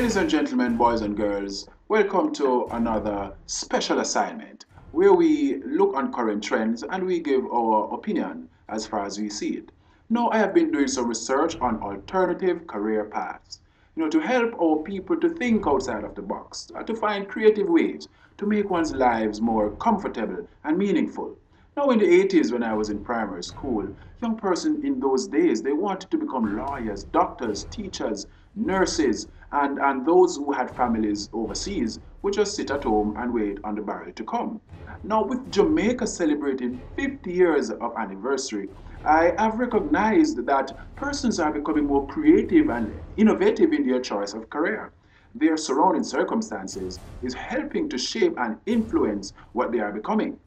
Ladies and gentlemen, boys and girls, welcome to another special assignment where we look on current trends and we give our opinion as far as we see it. Now, I have been doing some research on alternative career paths, to help our people to think outside of the box, to find creative ways to make one's lives more comfortable and meaningful. Now, in the 80s, when I was in primary school, young person in those days, they wanted to become lawyers, doctors, teachers, nurses, and those who had families overseas would just sit at home and wait on the barrel to come. Now, with Jamaica celebrating 50 years of anniversary, I have recognized that persons are becoming more creative and innovative in their choice of career. Their surrounding circumstances is helping to shape and influence what they are becoming.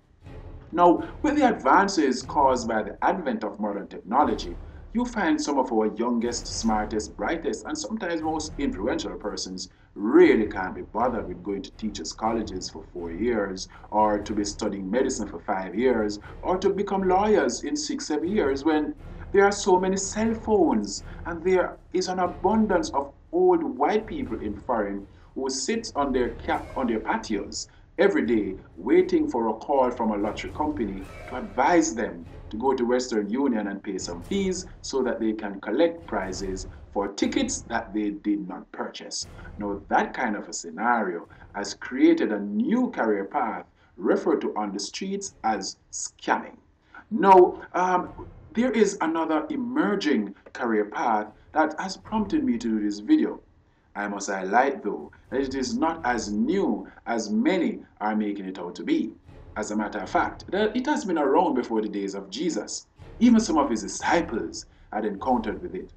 Now, with the advances caused by the advent of modern technology, you find some of our youngest, smartest, brightest, and sometimes most influential persons really can't be bothered with going to teachers' colleges for 4 years, or to be studying medicine for 5 years, or to become lawyers in 6, 7 years when there are so many cell phones and there is an abundance of old white people in foreign who sits on their patios every day waiting for a call from a lottery company to advise them to go to Western Union and pay some fees so that they can collect prizes for tickets that they did not purchase. Now, that kind of a scenario has created a new career path referred to on the streets as scamming. Now, there is another emerging career path that has prompted me to do this video. I must highlight, though, that it is not as new as many are making it out to be. As a matter of fact, that it has been around before the days of Jesus. Even some of his disciples had encountered with it.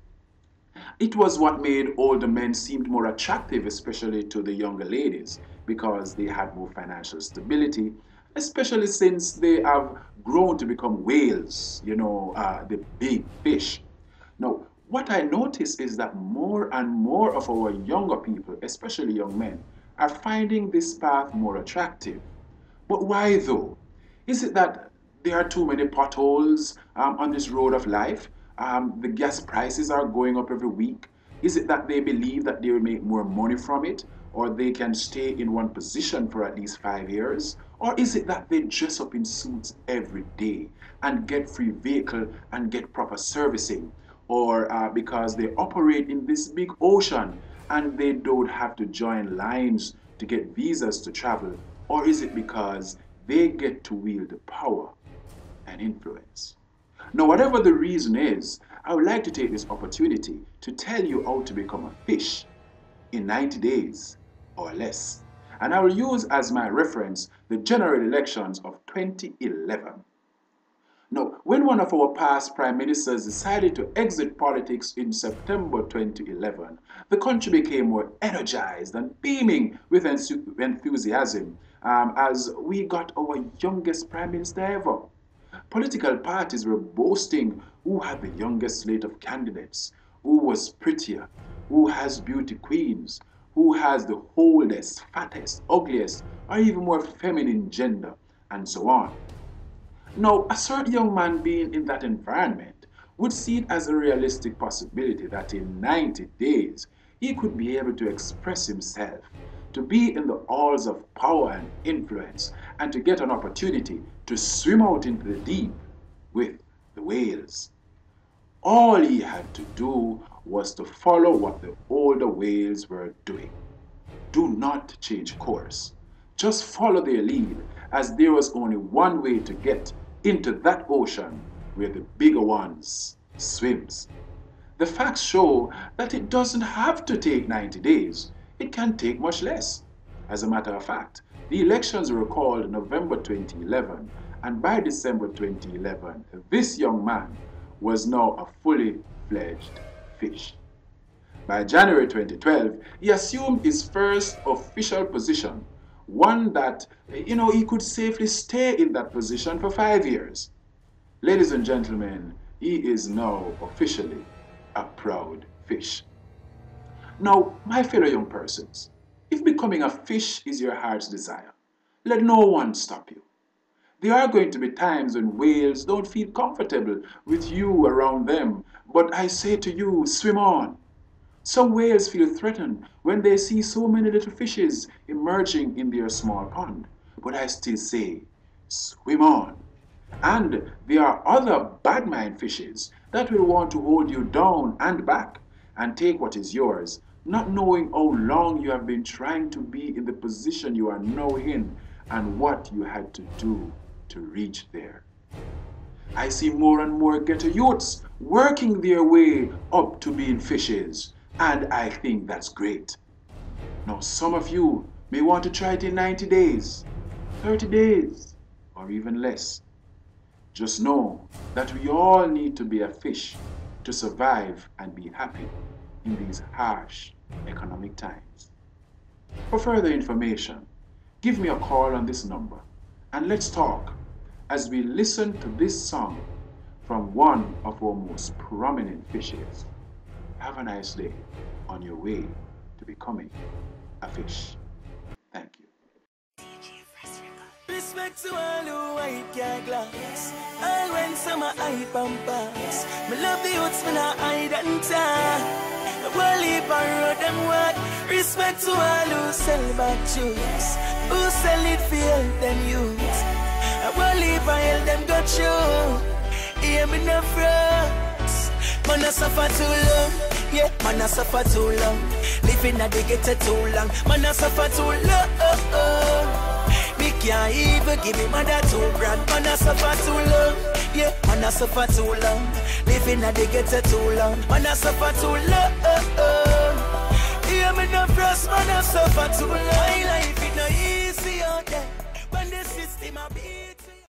It was what made older men seem more attractive, especially to the younger ladies, because they had more financial stability, especially since they have grown to become whales, the big fish. Now, what I notice is that more and more of our younger people, especially young men, are finding this path more attractive. But why though? Is it that there are too many potholes on this road of life? The gas prices are going up every week. Is it that they believe that they will make more money from it? Or they can stay in one position for at least 5 years? Or is it that they dress up in suits every day and get free vehicle and get proper servicing? Or because they operate in this big ocean and they don't have to join lines to get visas to travel? Or is it because they get to wield the power and influence? Now, whatever the reason is, I would like to take this opportunity to tell you how to become a fish in 90 days or less. And I will use as my reference the general elections of 2011. Now, when one of our past prime ministers decided to exit politics in September 2011, the country became more energized and beaming with enthusiasm as we got our youngest prime minister ever. Political parties were boasting who had the youngest slate of candidates, who was prettier, who has beauty queens, who has the oldest, fattest, ugliest, or even more feminine gender, and so on. Now, a certain young man being in that environment would see it as a realistic possibility that in 90 days he could be able to express himself, to be in the halls of power and influence, and to get an opportunity to swim out into the deep with the whales. All he had to do was to follow what the older whales were doing. Do not change course. Just follow their lead, as there was only one way to get into that ocean where the bigger ones swims. The facts show that it doesn't have to take 90 days. It can take much less. As a matter of fact, the elections were called November 2011, and by December 2011, this young man was now a fully fledged fish. By January 2012, he assumed his first official position, one that, he could safely stay in that position for 5 years. Ladies and gentlemen, he is now officially a proud fish. Now, my fellow young persons, if becoming a fish is your heart's desire, let no one stop you. There are going to be times when whales don't feel comfortable with you around them, but I say to you, swim on. Some whales feel threatened when they see so many little fishes emerging in their small pond. But I still say, swim on. And there are other bad mind fishes that will want to hold you down and back and take what is yours, not knowing how long you have been trying to be in the position you are now in and what you had to do to reach there. I see more and more ghetto youths working their way up to being fishes, and I think that's great. Now, some of you may want to try it in 90 days, 30 days, or even less. Just know that we all need to be a fish to survive and be happy in these harsh economic times. For further information, give me a call on this number and let's talk as we listen to this song from one of our most prominent fishes. Have a nice day on your way to becoming a fish. Thank you. Respect to all who white car glass. All when summer hype and pass. Me love the youths, me not hide and talk. I will leave on road them walk. Respect to all who sell back juice. Who sell it for help them youths. I will leave on help them go through. Hear me no frogs. Man I suffer too long. Yeah, man I suffer too long. Living at the ghetto too long. Man I suffer too long. Me can't even give me mother $2 grand. Man I suffer too long. Yeah, man I suffer too long. Living at the ghetto too long. Man I suffer too long. Hear me no frost, man I suffer too long. My life is no easy out there when the system a beat.